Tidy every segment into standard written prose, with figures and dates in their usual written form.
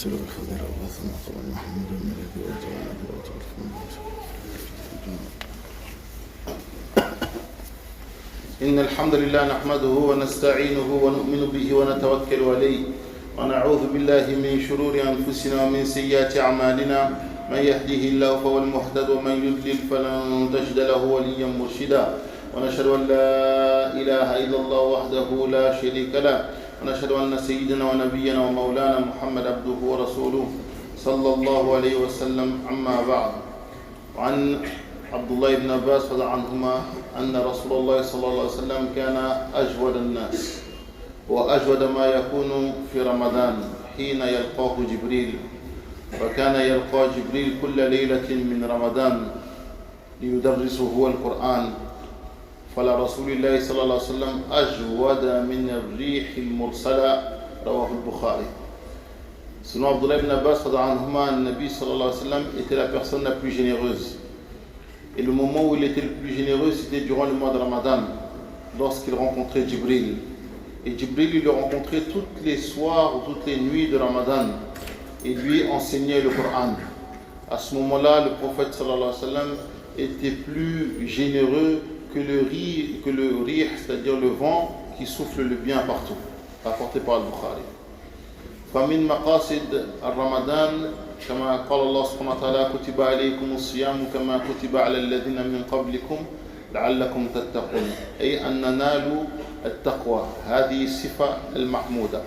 السر والفضل وثم طبعا محمد الملك وجعل إن الحمد لله نحمده ونستعينه ونؤمن به ونتوكل عليه ونعوذ بالله من شرور أنفسنا ومن سيئات أعمالنا من يهده الله فهو المهتد ومن يضلل فلن تجد له وليا مرشدا ونشهد أن لا إله إلا الله وحده لا شريك له ونشهد أن سيدنا ونبينا ومولانا محمد عبده ورسوله صلى الله عليه وسلم. أما بعد، وعن عبد الله بن عباس رضي الله عنهما أن رسول الله صلى الله عليه وسلم كان أجود الناس وأجود ما يكون في رمضان حين يلقاه جبريل، وكان يلقى جبريل كل ليلة من رمضان ليدرسه هو القرآن، فلرسول الله صلى الله عليه وسلم أجود من الريح المرسلة، رواه البخاري. Selon Abdullah ibn Abbas, le Nabi sallallahu alayhi wa sallam était la personne la plus généreuse. Et le moment où il était le plus généreux, c'était durant le mois de Ramadan, lorsqu'il rencontrait Jibril. Et Jibril, il le rencontrait toutes les soirs ou toutes les nuits de Ramadan et lui enseignait le Coran. À ce moment-là, le prophète sallallahu alayhi wa sallam était plus généreux que le rih, c'est-à-dire le vent qui souffle le bien partout, rapporté par Al-Bukhari. فمن مقاصد الرمضان كما قال الله سبحانه وتعالى كتب عليكم الصيام كما كتب على الذين من قبلكم لعلكم تتقون، أي أن ننالوا التقوى، هذه الصفة المحمودة.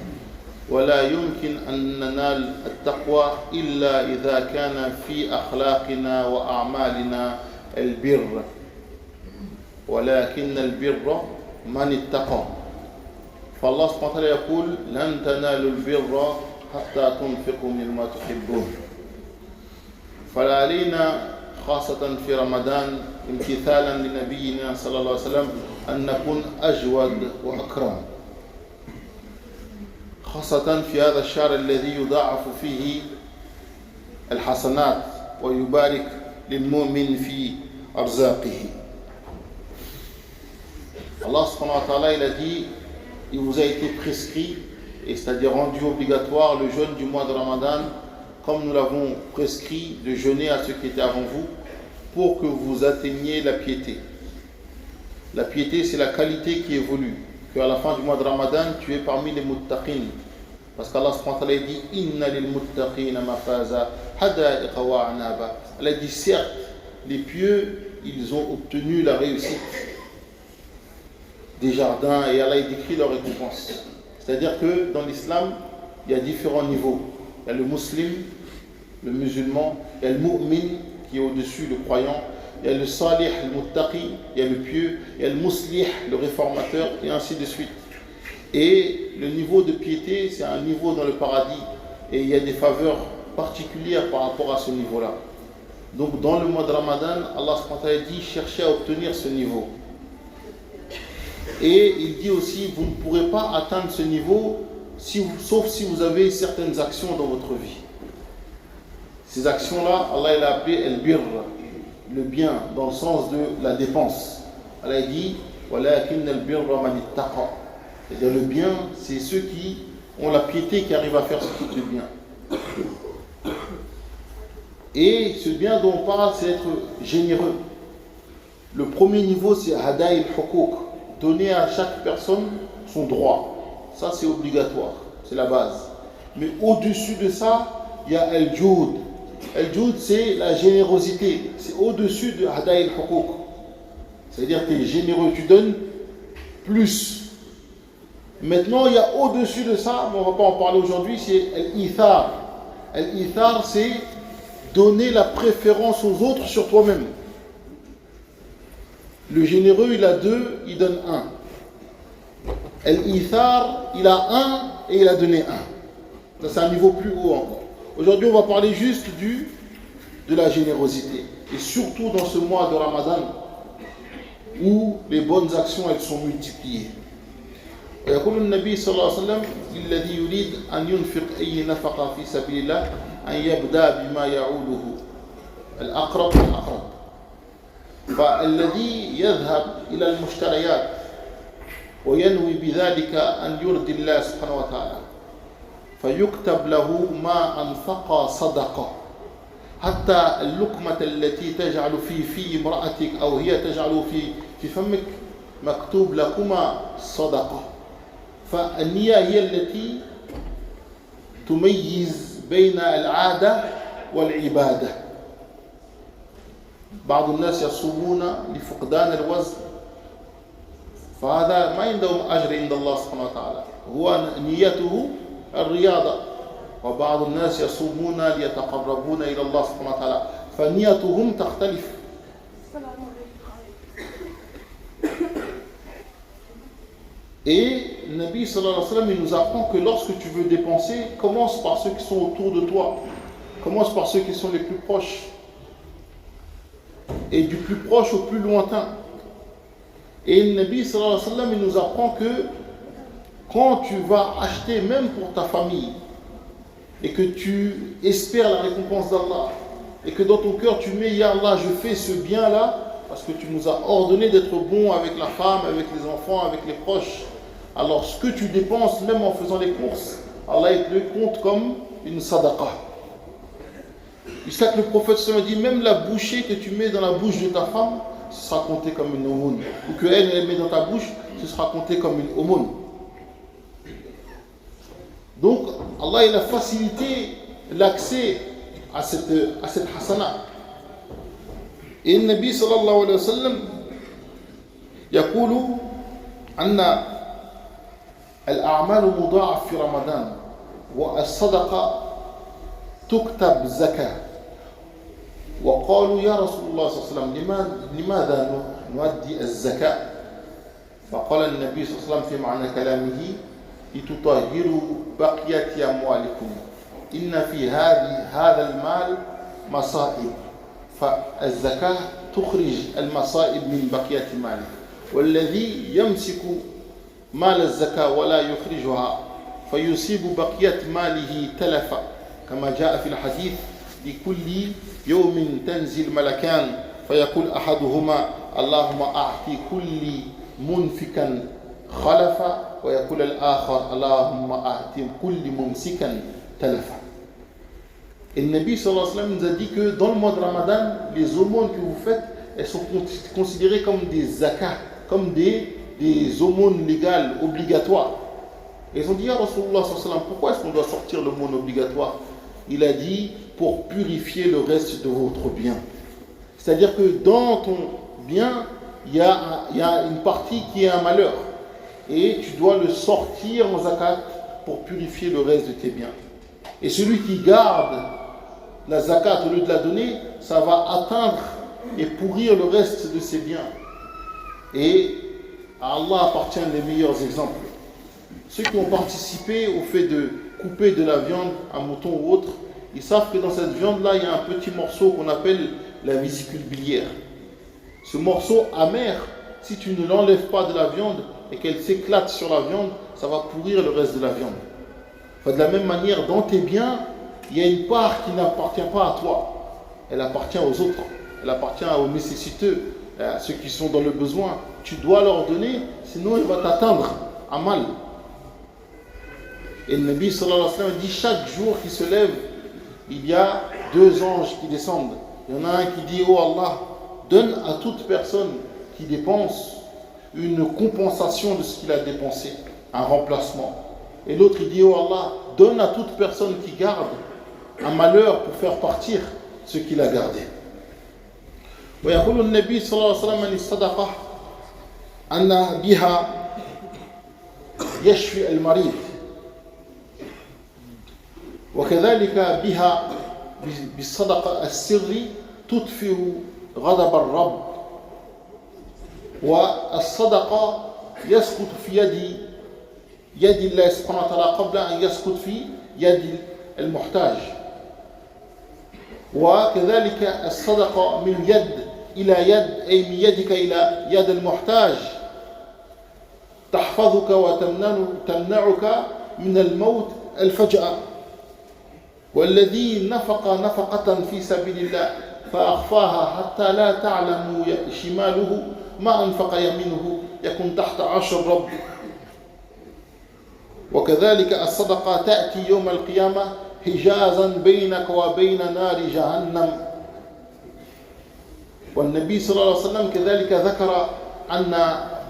ولا يمكن أن ننال التقوى إلا إذا كان في أخلاقنا وأعمالنا البر، ولكن البر من اتقى. فالله سبحانه وتعالى يقول لن تنالوا البر حتى تنفقوا مما تحبون. فعلينا خاصة في رمضان امتثالا لنبينا صلى الله عليه وسلم أن نكون أجود وأكرم، خاصة في هذا الشهر الذي يضاعف فيه الحسنات ويبارك للمؤمن في أرزاقه. Allah subhanahu wa ta'ala, il a dit, il vous a été prescrit, et c'est-à-dire rendu obligatoire le jeûne du mois de Ramadan, comme nous l'avons prescrit de jeûner à ceux qui étaient avant vous, pour que vous atteigniez la piété. La piété, c'est la qualité qui évolue, qu'à la fin du mois de Ramadan, tu es parmi les muttaqin. Parce qu'Allah subhanahu wa ta'ala dit Inna lil muttaqina mafaza hada'iqa wa anaba. Elle a dit certes, les pieux, ils ont obtenu la réussite des jardins, et Allah décrit leur récompense. C'est-à-dire que dans l'islam, il y a différents niveaux. Il y a le musulman, le musulman, il y a le mu'min qui est au-dessus, le croyant, il y a le salih, le muttaqi, il y a le pieux, il y a le muslih, le réformateur, et ainsi de suite. Et le niveau de piété, c'est un niveau dans le paradis, et il y a des faveurs particulières par rapport à ce niveau-là. Donc dans le mois de Ramadan, Allah subhanahu wa ta'ala dit cherchez à obtenir ce niveau. Et il dit aussi, vous ne pourrez pas atteindre ce niveau sauf si vous avez certaines actions dans votre vie. Ces actions-là, Allah l'a appelé el-birr, le bien, dans le sens de la dépense. Allah dit, walakin al-birra man ittaqa. C'est-à-dire le bien, c'est ceux qui ont la piété, qui arrivent à faire ce qui est le bien. Et ce bien dont on parle, c'est être généreux. Le premier niveau, c'est hada'i al-huquq. Donner à chaque personne son droit. Ça, c'est obligatoire. C'est la base. Mais au-dessus de ça, il y a al-joud. Al-joud, c'est la générosité. C'est au-dessus de hada'i al-huquq. C'est-à-dire que tu es généreux, tu donnes plus. Maintenant, il y a au-dessus de ça, mais on ne va pas en parler aujourd'hui, c'est al-ithar. Al-ithar, c'est donner la préférence aux autres sur toi-même. Le généreux, il a deux, il donne un. Al-Ithar, il a un et il a donné un. Ça, c'est un niveau plus haut encore. Aujourd'hui, on va parler juste de la générosité. Et surtout dans ce mois de Ramadan, où les bonnes actions, elles sont multipliées. ويقول النبي صلى الله عليه وسلم الذي يريد أن ينفق أي نفقة في سبيل الله أن يبدأ بما يعوده الأقرب فالأقرب. فالذي يذهب إلى المشتريات وينوي بذلك أن يرضي الله سبحانه وتعالى فيكتب له ما أنفق صدقة حتى اللقمة التي تجعل في امرأتك أو هي تجعل في فمك مكتوب لكما صدقة. فالنية هي التي تميز بين العادة والعبادة. بعض الناس يصومون لفقدان الوزن، فهذا ما عندهم أجر عند الله سبحانه وتعالى، هو نيته الرياضة. وبعض الناس يصومون ليتقربون إلى الله سبحانه وتعالى، فنيتهم تختلف. Et le Nabi sallallahu alayhi wa sallam, il nous apprend que lorsque tu veux dépenser, commence par ceux qui sont autour de toi, commence par ceux qui sont les plus proches, et du plus proche au plus lointain. Et le Nabi sallallahu alayhi wa sallam, il nous apprend que quand tu vas acheter même pour ta famille, et que tu espères la récompense d'Allah, et que dans ton cœur tu mets, Ya Allah, je fais ce bien-là, parce que tu nous as ordonné d'être bons avec la femme, avec les enfants, avec les proches. Alors ce que tu dépenses, même en faisant les courses, Allah il te le compte comme une sadaqa. Jusqu'à que le prophète se dit, même la bouchée que tu mets dans la bouche de ta femme, ce sera compté comme une aumône. Ou que elle met dans ta bouche, ce sera compté comme une aumône. Donc Allah il a facilité l'accès à cette hasana. Et le Nabi sallallahu alayhi wa sallam يقول أن الأعمال مضاعف في رمضان والصدقة تكتب زكاة. وقالوا يا رسول الله صلى الله عليه وسلم لماذا نؤدي الزكاة؟ فقال النبي صلى الله عليه وسلم في معنى كلامه لتطهروا بقية أموالكم إن في هذا المال مصائب، فالزكاة تخرج المصائب من بقية ماله، والذي يمسك مال الزكاة ولا يخرجها فيصيب بقية ماله تلفا، كما جاء في الحديث لكل يوم تنزل ملكان فيقول أحدهما اللهم أعطي كل منفكا خلفا ويقول الآخر اللهم أعطي كل ممسكا تلفا. Et le Nabi sallallahu alayhi wa sallam nous a dit que dans le mois de Ramadan, les aumônes que vous faites, elles sont considérées comme des zakats, comme des aumônes légales, obligatoires. Et ils ont dit, Ya Rasulullah sallallahu alayhi wa sallam, pourquoi est-ce qu'on doit sortir l'aumône obligatoire? Il a dit, pour purifier le reste de votre bien. C'est-à-dire que dans ton bien, il y a une partie qui est un malheur. Et tu dois le sortir en zakat pour purifier le reste de tes biens. Et celui qui garde la zakat au lieu de la donner, ça va atteindre et pourrir le reste de ses biens. Et à Allah appartiennent les meilleurs exemples. Ceux qui ont participé au fait de couper de la viande, un mouton ou autre, ils savent que dans cette viande-là, il y a un petit morceau qu'on appelle la vésicule biliaire. Ce morceau amer, si tu ne l'enlèves pas de la viande et qu'elle s'éclate sur la viande, ça va pourrir le reste de la viande. Enfin, de la même manière, dans tes biens, il y a une part qui n'appartient pas à toi. Elle appartient aux autres. Elle appartient aux nécessiteux, à ceux qui sont dans le besoin. Tu dois leur donner, sinon il va t'atteindre à mal. Et le Nabi sallallahu alayhi wa sallam dit, chaque jour qui se lève, il y a 2 anges qui descendent. Il y en a un qui dit, oh Allah, donne à toute personne qui dépense une compensation de ce qu'il a dépensé, un remplacement. Et l'autre il dit, oh Allah, donne à toute personne qui garde un malheur pour faire partir ce qu'il a gardé. ويقول النبي صلى الله عليه وسلم عن الصدقة أن بها يشفي المريض، وكذلك بها بالصدقة السر تطفئ غضب الرب، والصدقة يسقط في يد الله سبحانه وتعالى قبل أن يسقط في يد المحتاج. وكذلك الصدقة من يد إلى يد، أي من يدك إلى يد المحتاج، تحفظك وتمنعك من الموت الفجأة. والذي نفق نفقة في سبيل الله فأخفاها حتى لا تعلم شماله ما أنفق يمينه يكون تحت عرش الرب. وكذلك الصدقة تأتي يوم القيامة حجازا بينك وبين نار جهنم. والنبي صلى الله عليه وسلم كذلك ذكر أن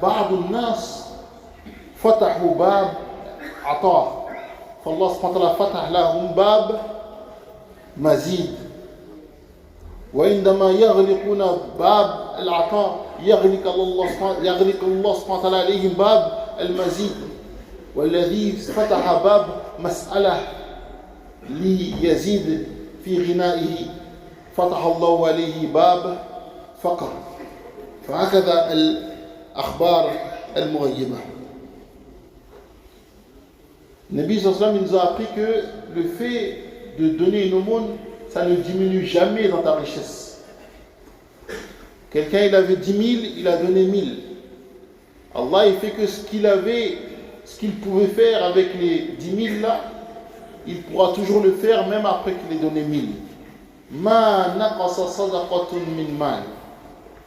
بعض الناس فتحوا باب عطاء، فالله سبحانه وتعالى فتح لهم باب مزيد، وعندما يغلقون باب العطاء يغلق الله سبحانه وتعالى عليهم باب المزيد. والذي فتح باب مسألة ليزيد في غنائه فتح الله عليه باب فقر. فهكذا الأخبار المغيبة. Nabi sallallahu alayhi wa sallam nous a appris que le fait de donner une aumône, ça ne diminue jamais dans ta richesse. Quelqu'un, il avait 10 000, il a donné 1000. Allah, il fait que ce qu'il pouvait faire avec les 10 000 là, il pourra toujours le faire même après qu'il ait donné 1000. Ma naqasa sadaqatun min mal.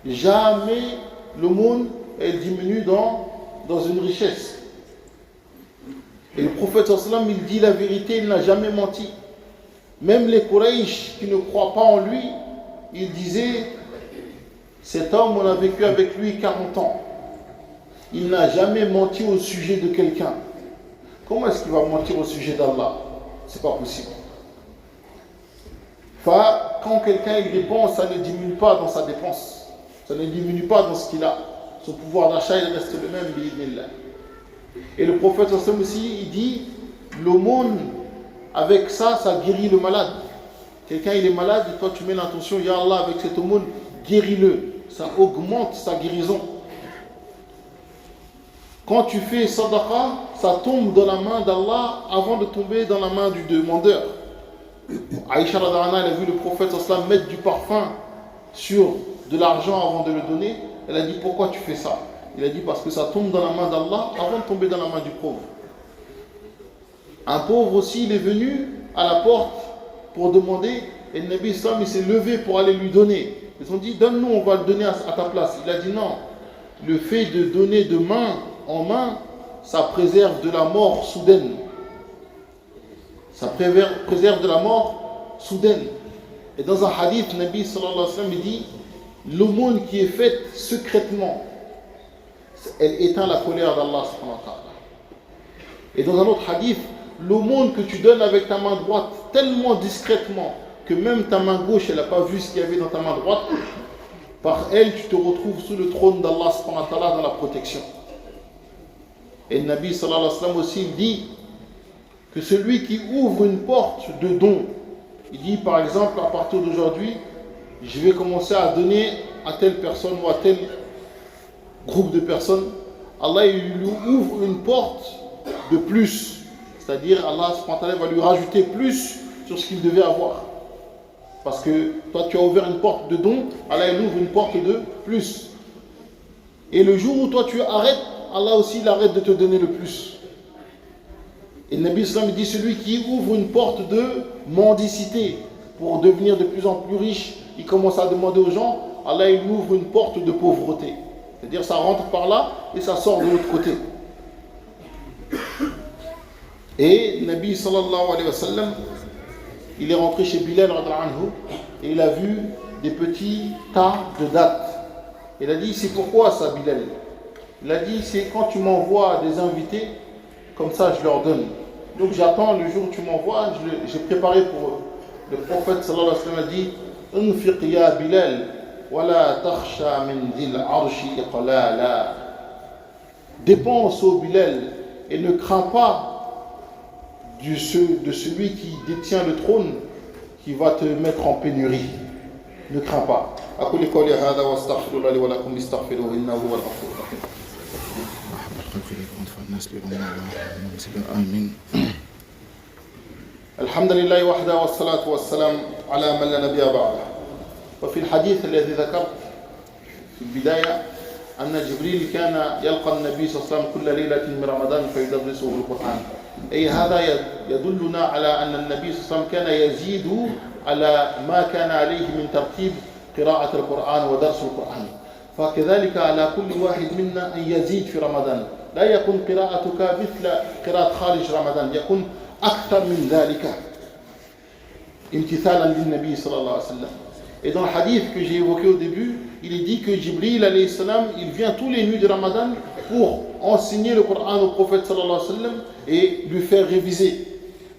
Jamais l'aumône, elle diminue dans une richesse. Et le prophète sallallahu alayhi wa sallam, il dit la vérité, il n'a jamais menti. Même les Quraysh qui ne croient pas en lui, ils disaient, cet homme, on a vécu avec lui 40 ans. Il n'a jamais menti au sujet de quelqu'un. Comment est-ce qu'il va mentir au sujet d'Allah? C'est pas possible. Enfin, quand quelqu'un il dépense, ça ne diminue pas dans sa dépense. Ça ne diminue pas dans ce qu'il a. Son pouvoir d'achat, il reste le même, bi'idhnillah. Et le prophète sallallahu aussi, il dit, l'aumône, avec ça, ça guérit le malade. Quelqu'un, il est malade, et toi, tu mets l'intention, Ya Allah, avec cette aumône, guéris-le. Ça augmente sa guérison. Quand tu fais sadaqa, ça tombe dans la main d'Allah avant de tomber dans la main du demandeur. Aïcha radhiyallahu anha, elle a vu le prophète sallallahu alayhi wa sallam mettre du parfum sur de l'argent avant de le donner. Elle a dit, pourquoi tu fais ça? Il a dit, parce que ça tombe dans la main d'Allah avant de tomber dans la main du pauvre. Un pauvre aussi, il est venu à la porte pour demander, et le Nabi sallam, il s'est levé pour aller lui donner. Ils ont dit, donne-nous, on va le donner à ta place. Il a dit non, le fait de donner de main en main, ça préserve de la mort soudaine. Ça préserve de la mort soudaine. Et dans un hadith, le Nabi sallallahu alayhi wa sallam, il dit, l'aumône qui est faite secrètement, elle éteint la colère d'Allah subhanahu wa ta'ala. Et dans un autre hadith, l'aumône que tu donnes avec ta main droite tellement discrètement que même ta main gauche elle n'a pas vu ce qu'il y avait dans ta main droite, par elle tu te retrouves sous le trône d'Allah subhanahu wa ta'ala dans la protection. Et le Nabi sallallahu alayhi wa sallam aussi il dit que celui qui ouvre une porte de don, il dit par exemple à partir d'aujourd'hui je vais commencer à donner à telle personne ou à tel groupe de personnes, Allah il lui ouvre une porte de plus, c'est-à-dire Allah subhanahu wa ta'ala va lui rajouter plus sur ce qu'il devait avoir, parce que toi tu as ouvert une porte de don, Allah il ouvre une porte de plus, et le jour où toi tu arrêtes, Allah aussi il arrête de te donner le plus. Et le Nabi sallam dit, celui qui ouvre une porte de mendicité pour devenir de plus en plus riche, il commence à demander aux gens, Allah il ouvre une porte de pauvreté. C'est-à-dire ça rentre par là et ça sort de l'autre côté. Et le Nabi sallallahu alayhi wa sallam, il est rentré chez Bilal radhiyallahu anhu et il a vu des petits tas de dattes. Il a dit, c'est pourquoi ça Bilal? Il a dit, c'est quand tu m'envoies des invités, comme ça je leur donne. Donc j'attends le jour où tu m'envoies, j'ai préparé pour eux. Le prophète sallallahu alayhi wa sallam a dit, Unfiq ya Bilal, wala takhsha min dhil arshi iqlala. Dépense au Bilal et ne crains pas de celui qui détient le trône qui va te mettre en pénurie. Ne crains pas. أقول قولي هذا واستغفر الله لي ولكم استغفروه إنه هو الغفور الرحيم. آمين. الحمد لله وحده والصلاة والسلام على من لا نبي بعده. وفي الحديث الذي ذكرت في البداية أن جبريل كان يلقى النبي صلى الله عليه وسلم كل ليلة من رمضان فيدرسه القرآن. أي هذا يدلنا على أن النبي صلى الله عليه وسلم كان يزيد على ما كان عليه من ترتيب قراءة القرآن ودرس القرآن. فكذلك على كل واحد منا أن يزيد في رمضان. لا يكون قراءتك مثل قراءة خارج رمضان يكون أكثر من ذلك امتثالا للنبي صلى الله عليه وسلم. Et dans le hadith que j'ai évoqué au début, il est dit que Jibril alayhi salam, il vient tous les nuits de Ramadan pour enseigner le Coran au prophète sallallahu alayhi wa sallam et lui faire réviser.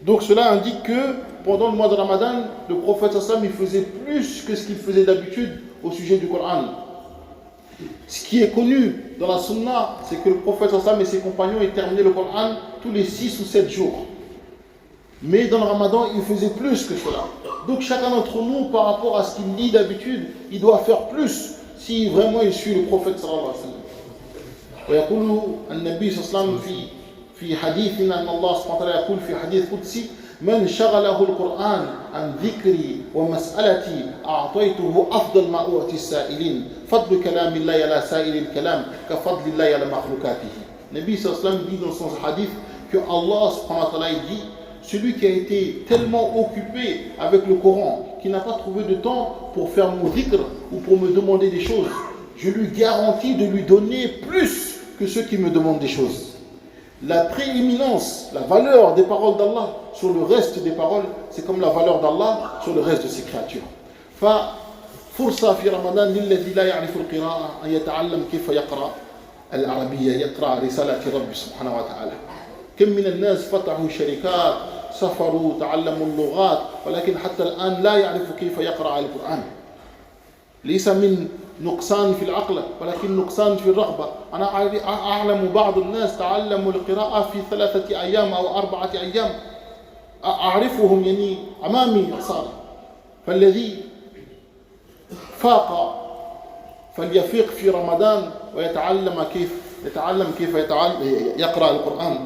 Donc cela indique que pendant le mois de Ramadan, le prophète sallallahu alayhi wa sallam, il faisait plus que ce qu'il faisait d'habitude au sujet du Coran. Ce qui est connu dans la sunna, c'est que le prophète sallallahu alayhi wa sallam et ses compagnons ils terminaient le Coran tous les 6 ou 7 jours. Mais dans le Ramadan, il faisait plus que cela. Donc chacun d'entre nous, par rapport à ce qu'il lit d'habitude, il doit faire plus si vraiment il suit le prophète sallallahu alayhi wa sallam. ويقول النبي صلى الله عليه وسلم في حديث أن الله سبحانه وتعالى يقول في حديث قدسي من شغله القرآن عن ذكري ومسألتي أعطيته أفضل ما أعطي السائلين فضل كلام الله على سائر الكلام كفضل الله على مخلوقاته. النبي صلى الله عليه وسلم dit dans son hadith que Allah subhanahu wa ta'ala dit celui qui a été tellement occupé avec le Coran, qui n'a pas trouvé de temps pour faire mon dhikr ou pour me demander des choses, je lui garantis de lui donner plus que ceux qui me demandent des choses. La prééminence, la valeur des paroles d'Allah sur le reste des paroles, c'est comme la valeur d'Allah sur le reste de ses créatures. ففرصة في رمضان للذي لا يعرف القراءة أن يتعلم كيف يقرأ العربية، يقرأ رسالة رب سبحانه وتعالى. كم من الناس فتحوا شركات، سافروا، تعلموا اللغات، ولكن حتى الآن لا يعرف كيف يقرأ القرآن. ليس من نقصان في العقل ولكن نقصان في الرغبة. أنا أعلم بعض الناس تعلموا القراءة في 3 أيام أو 4 أيام، أعرفهم يعني أمامي صار. فالذي فاق فليفيق في رمضان ويتعلم كيف يقرأ القرآن.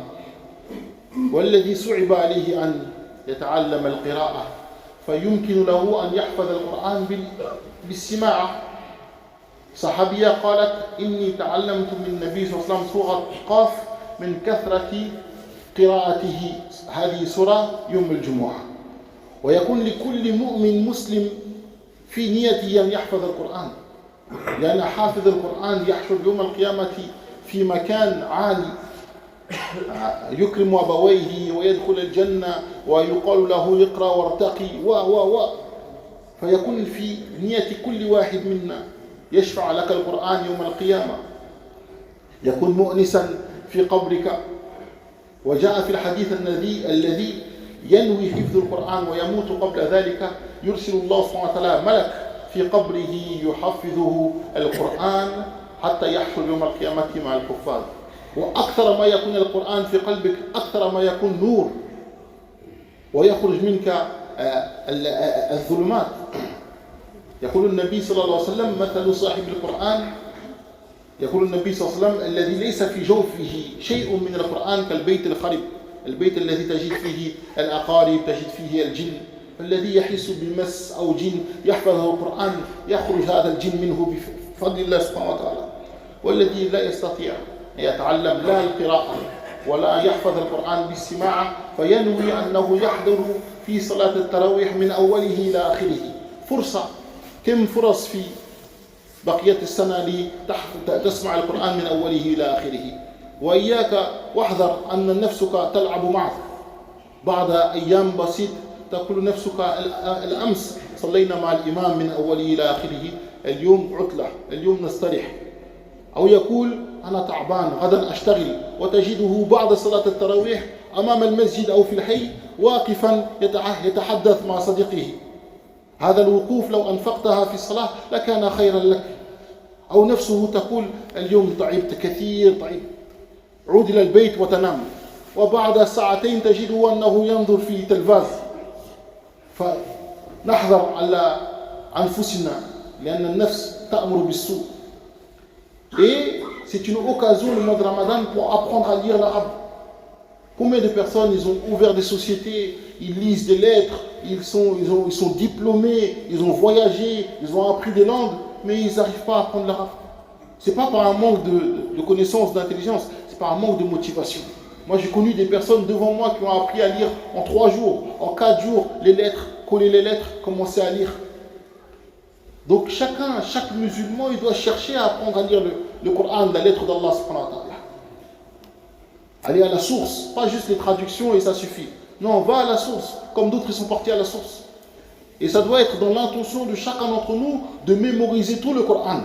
والذي صعب عليه أن يتعلم القراءة فيمكن له أن يحفظ القرآن بالسماع. صحابية قالت إني تعلمت من النبي صلى الله عليه وسلم سورة قاف من كثرة قراءته هذه سورة يوم الجمعة. ويكون لكل مؤمن مسلم في نيته أن يحفظ القرآن، لأن حافظ القرآن يحشر يوم القيامة في مكان عالي يكرم أبويه ويدخل الجنة ويقال له اقرأ وارتقي فيكون في نية كل واحد منا يشفع لك القرآن يوم القيامة، يكون مؤنسا في قبرك. وجاء في الحديث الذي ينوي حفظ القرآن ويموت قبل ذلك يرسل الله سبحانه وتعالى ملك في قبره يحفظه القرآن حتى يحشر يوم القيامة مع الحفاظ. وأكثر ما يكون القرآن في قلبك أكثر ما يكون نور ويخرج منك الظلمات. يقول النبي صلى الله عليه وسلم مثل صاحب القرآن، يقول النبي صلى الله عليه وسلم الذي ليس في جوفه شيء من القرآن كالبيت الخرب، البيت الذي تجد فيه الأقارب، تجد فيه الجن. الذي يحس بمس أو جن يحفظه القرآن يخرج هذا الجن منه بفضل الله سبحانه وتعالى. والذي لا يستطيع أن يتعلم لا القراءة ولا يحفظ القرآن بالسماع فينوي أنه يحضر في صلاة التراويح من أوله إلى آخره. فرصة، كم فرص في بقية السنة لتسمع القرآن من أوله إلى آخره. وإياك واحذر أن نفسك تلعب معك. بعد أيام بسيط تقول نفسك الأمس صلينا مع الإمام من أوله إلى آخره، اليوم عطلة، اليوم نستريح. أو يقول أنا تعبان غدا أشتغل، وتجده بعد صلاة التراويح أمام المسجد أو في الحي واقفا يتحدث مع صديقه. هذا الوقوف لو أنفقتها في الصلاة لكان خيرا لك. أو نفسه تقول اليوم تعبت كثير، تعبت، عود إلى البيت وتنام، وبعد ساعتين تجده أنه ينظر في تلفاز. فنحذر على أنفسنا لأن النفس تأمر بالسوء. Et c'est une occasion, le mois de Ramadan, pour apprendre à lire l'arabe. Combien de personnes ils ont ouvert des sociétés, ils lisent des lettres, ils sont diplômés, ils ont voyagé, ils ont appris des langues, mais ils n'arrivent pas à apprendre l'arabe. Ce n'est pas par un manque de connaissances, d'intelligence, c'est par un manque de motivation. Moi j'ai connu des personnes devant moi qui ont appris à lire en 3 jours, en 4 jours, les lettres, coller les lettres, commencer à lire. Donc chaque musulman, il doit chercher à apprendre à lire le Coran, la lettre d'Allah subhanahu wa ta'ala. Aller à la source, pas juste les traductions et ça suffit. Non, va à la source, comme d'autres qui sont partis à la source. Et ça doit être dans l'intention de chacun d'entre nous de mémoriser tout le Coran.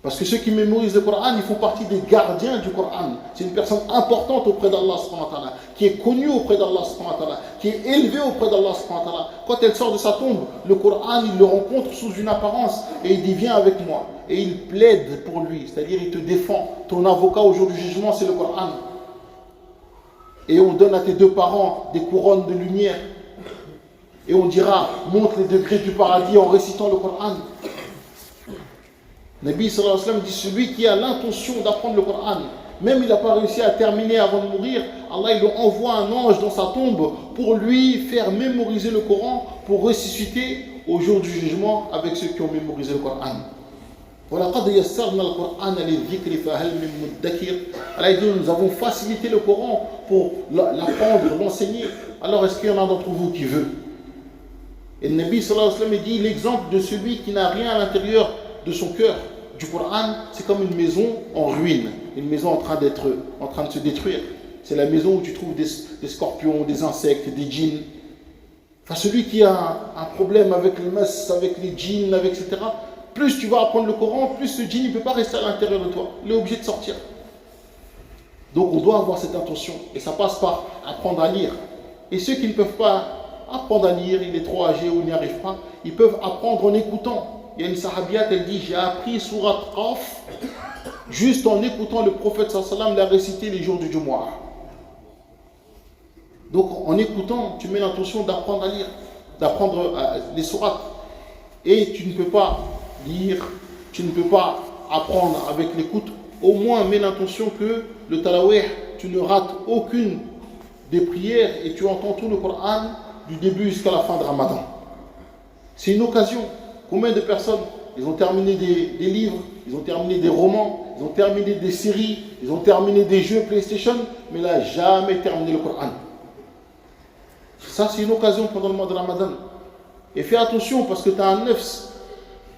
Parce que ceux qui mémorisent le Coran, ils font partie des gardiens du Coran. C'est une personne importante auprès d'Allah, qui est connue auprès d'Allah, qui est élevée auprès d'Allah. Quand elle sort de sa tombe, le Coran, il le rencontre sous une apparence et il dit viens avec moi. Et il plaide pour lui, c'est-à-dire il te défend. Ton avocat au jour du jugement, c'est le Coran. Et on donne à tes deux parents des couronnes de lumière. Et on dira, monte les degrés du paradis en récitant le Coran. Nabi sallallahu alayhi wa sallam dit, celui qui a l'intention d'apprendre le Coran, même il n'a pas réussi à terminer avant de mourir, Allah il lui envoie un ange dans sa tombe pour lui faire mémoriser le Coran, pour ressusciter au jour du jugement avec ceux qui ont mémorisé le Coran. Allah dit, nous avons facilité le Coran pour l'apprendre, l'enseigner. Alors est-ce qu'il y en a d'entre vous qui veut? Et le Nabi sallallahu alayhi wa sallam dit, l'exemple de celui qui n'a rien à l'intérieur de son cœur, du Coran, c'est comme une maison en ruine, une maison en train de se détruire. C'est la maison où tu trouves des scorpions, des insectes, des djinns. Enfin, celui qui a un problème avec le mas, avec les djinns, etc., plus tu vas apprendre le Coran, plus ce djinn ne peut pas rester à l'intérieur de toi. Il est obligé de sortir. Donc on doit avoir cette intention. Et ça passe par apprendre à lire. Et ceux qui ne peuvent pas apprendre à lire, il est trop âgé ou n'y arrive pas, ils peuvent apprendre en écoutant. Il y a une sahabiyat, elle dit, j'ai appris Surat Qaf juste en écoutant le prophète sallallahu alayhi wa sallam la réciter les jours du Jumu'ah. Donc en écoutant, tu mets l'intention d'apprendre à lire, d'apprendre les sourates. Et tu ne peux pas lire, tu ne peux pas apprendre avec l'écoute. Au moins mets l'intention que le tarawih, tu ne rates aucune des prières et tu entends tout le Coran du début jusqu'à la fin de Ramadan. C'est une occasion. Combien de personnes, ils ont terminé des livres, ils ont terminé des romans, ils ont terminé des séries, ils ont terminé des jeux PlayStation, mais là, jamais terminé le Coran. Ça, c'est une occasion pendant le mois de Ramadan. Et fais attention parce que tu as un nefs,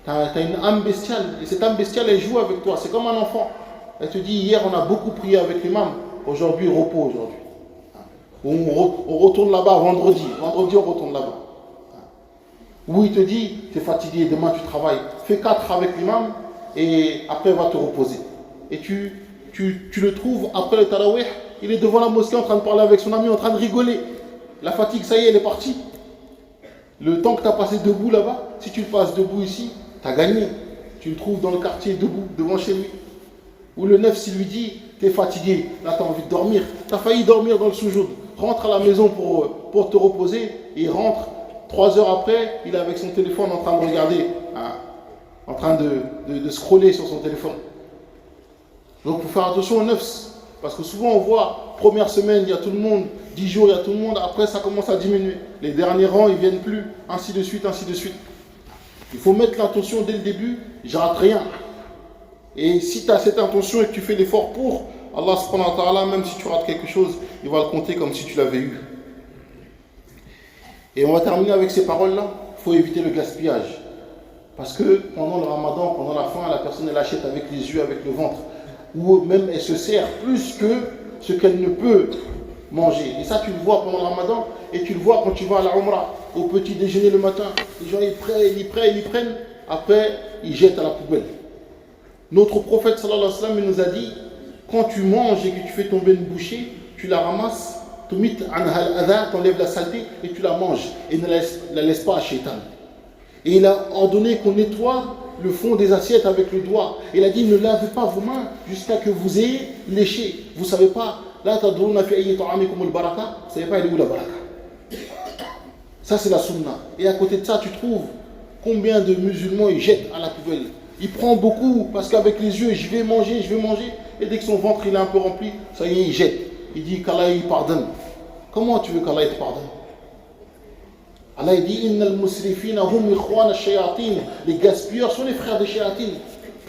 tu as une âme bestiale, et cette âme bestiale, elle joue avec toi. C'est comme un enfant. Elle te dit, hier, on a beaucoup prié avec l'imam, aujourd'hui, repos aujourd'hui. On retourne là-bas vendredi. Vendredi, on retourne là-bas. Ou il te dit, tu es fatigué, demain tu travailles. Fais 4 avec l'imam et après va te reposer. Et tu le trouves après le tarawih, il est devant la mosquée en train de parler avec son ami, en train de rigoler. La fatigue, ça y est, elle est partie. Le temps que tu as passé debout là-bas, si tu le passes debout ici, tu as gagné. Tu le trouves dans le quartier debout, devant chez lui. Ou le neuf, s'il lui dit, tu es fatigué, là tu as envie de dormir. Tu as failli dormir dans le soujoud. Rentre à la maison pour te reposer et il rentre. 3 heures après, il est avec son téléphone en train de regarder, en train de scroller sur son téléphone. Donc il faut faire attention aux nefs. Parce que souvent on voit, première semaine, il y a tout le monde, 10 jours, il y a tout le monde, après ça commence à diminuer. Les derniers rangs, ils ne viennent plus, ainsi de suite, ainsi de suite. Il faut mettre l'intention dès le début, je rate rien. Et si tu as cette intention et que tu fais l'effort pour, Allah subhanahu wa ta'ala, même si tu rates quelque chose, il va le compter comme si tu l'avais eu. Et on va terminer avec ces paroles-là. Il faut éviter le gaspillage. Parce que pendant le ramadan, pendant la faim, la personne elle achète avec les yeux, avec le ventre. Ou même elle se sert plus que ce qu'elle ne peut manger. Et ça tu le vois pendant le ramadan et tu le vois quand tu vas à la Umrah, au petit déjeuner le matin. Les gens ils prennent, après ils jettent à la poubelle. Notre prophète sallallahu alayhi wa sallam nous a dit, quand tu manges et que tu fais tomber une bouchée, tu la ramasses, tu enlèves la saleté et tu la manges et ne la laisse pas à Shaitan. Et il a ordonné qu'on nettoie le fond des assiettes avec le doigt. Il a dit, ne lavez pas vos mains jusqu'à que vous ayez léché. Vous ne savez pas, là, vous ne savez pas, elle est où la baraka. Ça, c'est la sunna. Et à côté de ça, tu trouves combien de musulmans ils jettent à la poubelle. Il prend beaucoup parce qu'avec les yeux, je vais manger. Et dès que son ventre il est un peu rempli, ça y est, il jette. Il dit qu'Allah il pardonne. Comment tu veux qu'Allah te pardonne? Allah il dit Innal musrifina hum ikhwan ash-shayatin. Les gaspilleurs sont les frères des shayatin.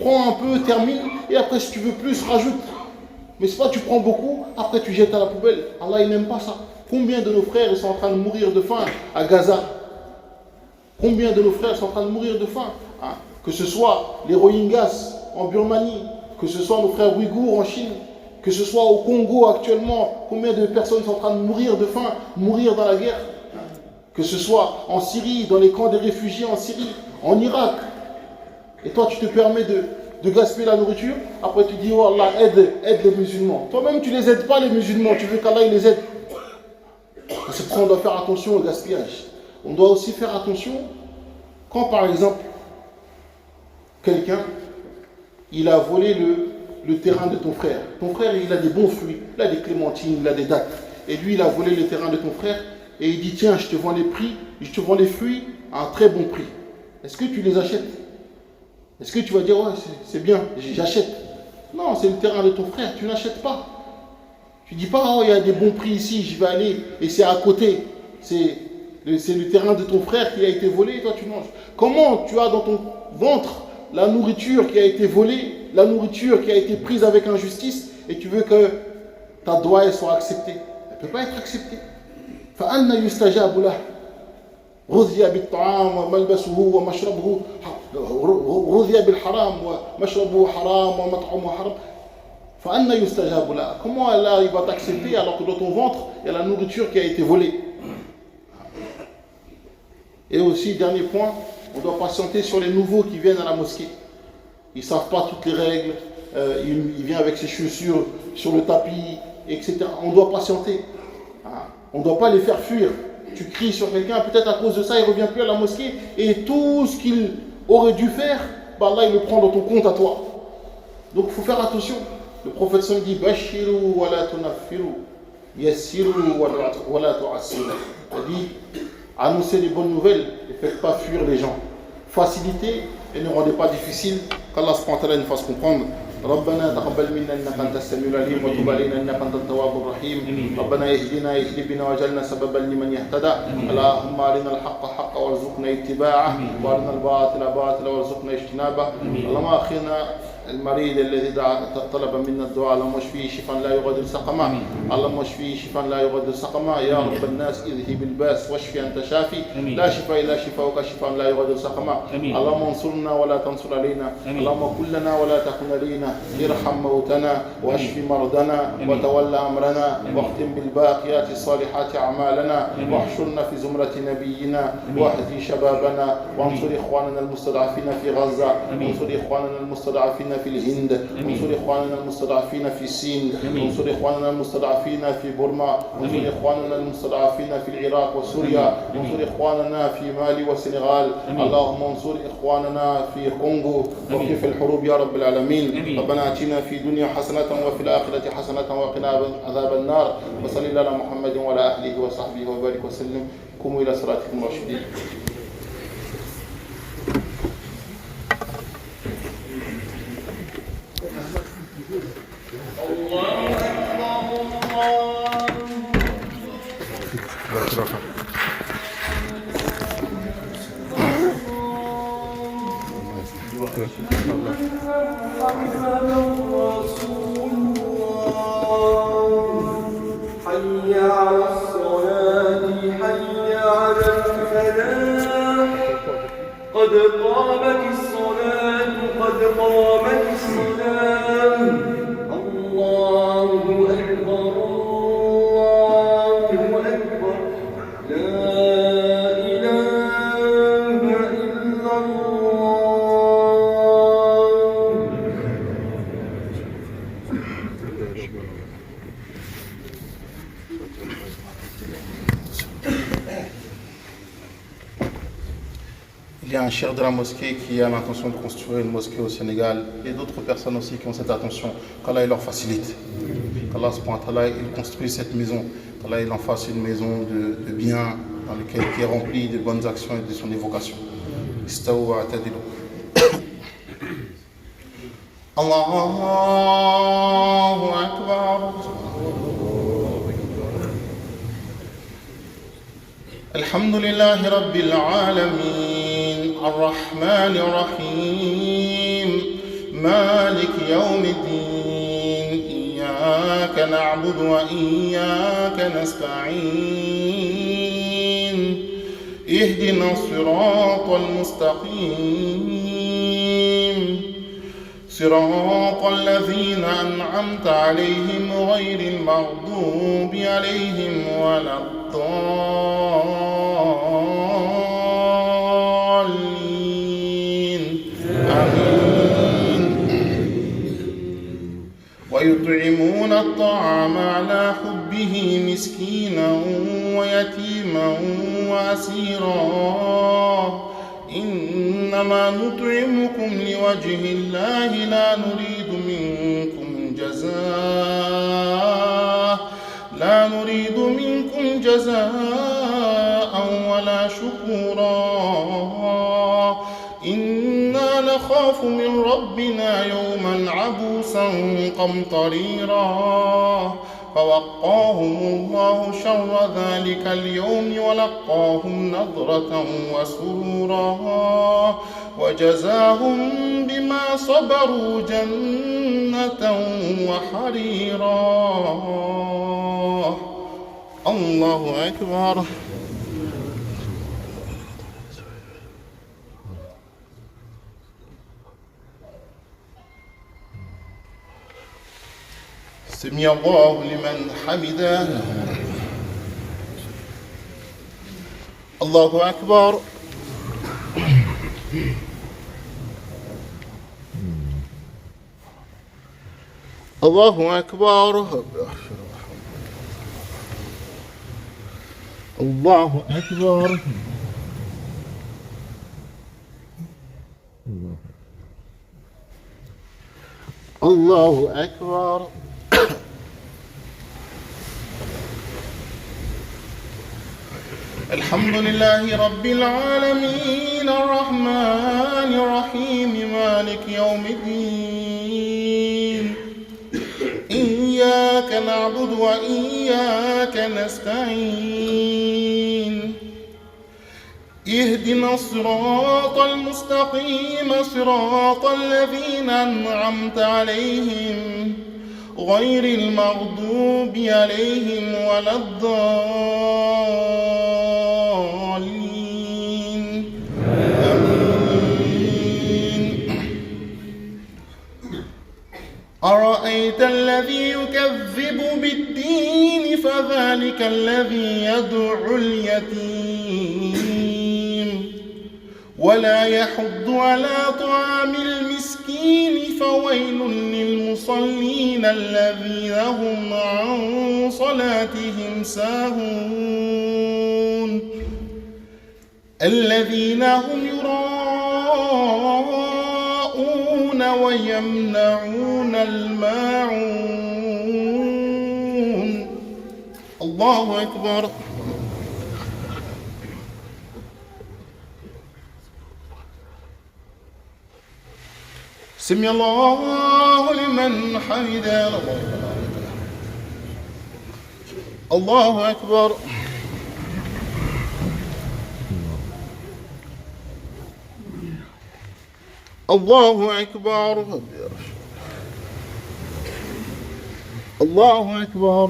Prends un peu, termine, et après si tu veux plus, rajoute. Mais c'est pas tu prends beaucoup, après tu jettes à la poubelle. Allah il n'aime pas ça. Combien de nos frères ils sont en train de mourir de faim à Gaza? Combien de nos frères sont en train de mourir de faim? Que ce soit les Rohingyas en Birmanie, que ce soit nos frères Ouïghours en Chine, Que ce soit au Congo actuellement, combien de personnes sont en train de mourir de faim, mourir dans la guerre. Que ce soit en Syrie, dans les camps des réfugiés en Syrie, en Irak. Et toi, tu te permets de gaspiller la nourriture. Après, tu dis, oh Allah, aide les musulmans. Toi-même, tu ne les aides pas, les musulmans. Tu veux qu'Allah les aide. C'est pour ça qu'on doit faire attention au gaspillage. On doit aussi faire attention quand, par exemple, quelqu'un, il a volé le terrain de ton frère. Ton frère, il a des bons fruits. Il a des clémentines, il a des dattes. Et lui, il a volé le terrain de ton frère. Et il dit, tiens, je te vends les fruits à un très bon prix. Est-ce que tu les achètes? Est-ce que tu vas dire, ouais, c'est bien, j'achète? Non, c'est le terrain de ton frère, tu n'achètes pas. Tu ne dis pas, oh, il y a des bons prix ici, j'y vais aller, et c'est à côté. C'est le terrain de ton frère qui a été volé, et toi tu manges. Comment tu as dans ton ventre la nourriture qui a été volée, la nourriture qui a été prise avec injustice, et tu veux que ta doigt soit acceptée? Elle ne peut pas être acceptée. فأنا يستجاب له غذي بالطعام وملبسه ومشربه غذي بالحرام ومشربه حرام ومطعمه حرام فأنا يستجاب له. Comment Allah il va t'accepter alors que dans ton ventre il y a la nourriture qui a été volée? Et aussi, dernier point, on doit patienter sur les nouveaux qui viennent à la mosquée. Ils ne savent pas toutes les règles, il vient avec ses chaussures sur le tapis, etc. On doit patienter. On ne doit pas les faire fuir. Tu cries sur quelqu'un, peut-être à cause de ça, il ne revient plus à la mosquée. Et tout ce qu'il aurait dû faire, bah là, il le prend dans ton compte à toi. Donc, il faut faire attention. Le prophète dit « Bashiru wa la tunaffiru, yassiru wa la tu'assiru » Il dit « Annoncez les bonnes nouvelles et faites pas fuir les gens. Facilitez et ne rendez pas difficile. Qu'Allah subhanahu wa ta'ala nous fasse comprendre. ربنا تقبل منا انك انت السميع العليم وتب علينا انك انت التواب الرحيم ربنا اهد بنا واجعلنا سببا لمن يهتدى اللهم ارنا الحق حقا وارزقنا اتباعه وارنا الباطل باطلا وارزقنا اجتنابه اللهم اخنا المريض الذي طلب منا الدعاء اللهم اشفيه شفاء لا يغادر سقما اللهم اشفيه شفاء لا يغادر سقما يا رب الناس اذهب الباس واشفي انت شافي لا شفاء الا شفاؤك شفاء لا يغادر سقما اللهم انصرنا ولا تنصر علينا اللهم كن لنا ولا تكن علينا ارحم موتنا واشف مرضنا وتول امرنا واختم بالباقيات الصالحات اعمالنا واحشرنا في زمرة نبينا واهدي شبابنا وانصر اخواننا المستضعفين في غزة وانصر اخواننا المستضعفين في الهند وانصر اخواننا المستضعفين في الصين وانصر اخواننا المستضعفين في بورما وانصر اخواننا المستضعفين في العراق وسوريا وانصر اخواننا في مالي والسنغال اللهم انصر اخواننا في كونغو وفي الحروب يا رب العالمين ربنا اتنا في الدنيا حسنة وفي الآخرة حسنة وقنا عذاب النار وصلى الله على محمد وعلى اهله وصحبه وبارك وسلم قوموا الى صلاتكم راشدين. حي على الصلاة حي على الفلاح قد قامت الصلاة قد قامت الصلاة الله أكبر الله أكبر لا إله إلا الله. Il y a un cheikh de la mosquée qui a l'intention de construire une mosquée au Sénégal et d'autres personnes aussi qui ont cette attention. Qu'Allah il leur facilite. Qu'Allah il construit cette maison. Qu'Allah il en fasse une maison de bien dans laquelle qui est remplie de bonnes actions et de son évocation. Istawu wa atadilu. Allahu Akbar. Alhamdulillahi Rabbil Alamin Ar-Rahman Ar-Rahim Malik Yawmiddin Iyyaka na'budu wa iyyaka nasta'in Ihdina as-siratal mustaqim صراط الذين أنعمت عليهم غير المغضوب عليهم ولا الضالين آمين. ويطعمون الطعام على حبه مسكينا ويتيما وأسيرا إنما نطعمكم لوجه الله لا نريد منكم جزاء ولا شكورا إنا نخاف من ربنا يوما عبوسا قمطريرا فوقاهم الله شر ذلك اليوم ولقاهم نضرة وسرورا وجزاهم بما صبروا جنة وحريرا. الله أكبر. سمع الله لمن حمده. الله أكبر. الله أكبر. الله أكبر. الله أكبر. الحمد لله رب العالمين الرحمن الرحيم مالك يوم الدين إياك نعبد وإياك نستعين اهدنا الصراط المستقيم صراط الذين أنعمت عليهم غير المغضوب عليهم ولا الضالين آمين. أرأيت الذي يكذب بالدين فذلك الذي يدعو اليتيم ولا يحض على طعام المسكين فويل للمصلين الذين هم عن صلاتهم ساهون الذين هم يراءون ويمنعون الماعون. الله أكبر. سمع الله لمن حمده. الله أكبر. الله أكبر. الله أكبر. الله أكبر.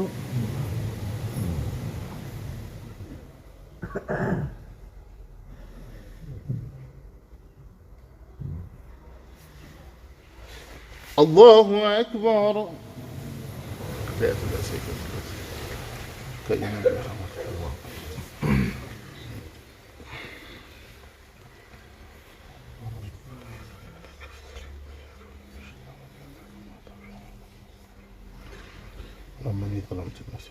اللهم إني ظلمت نفسي.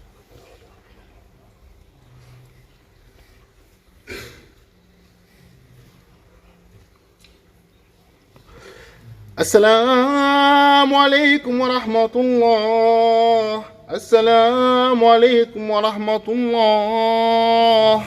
السلام عليكم ورحمة الله. السلام عليكم ورحمة الله.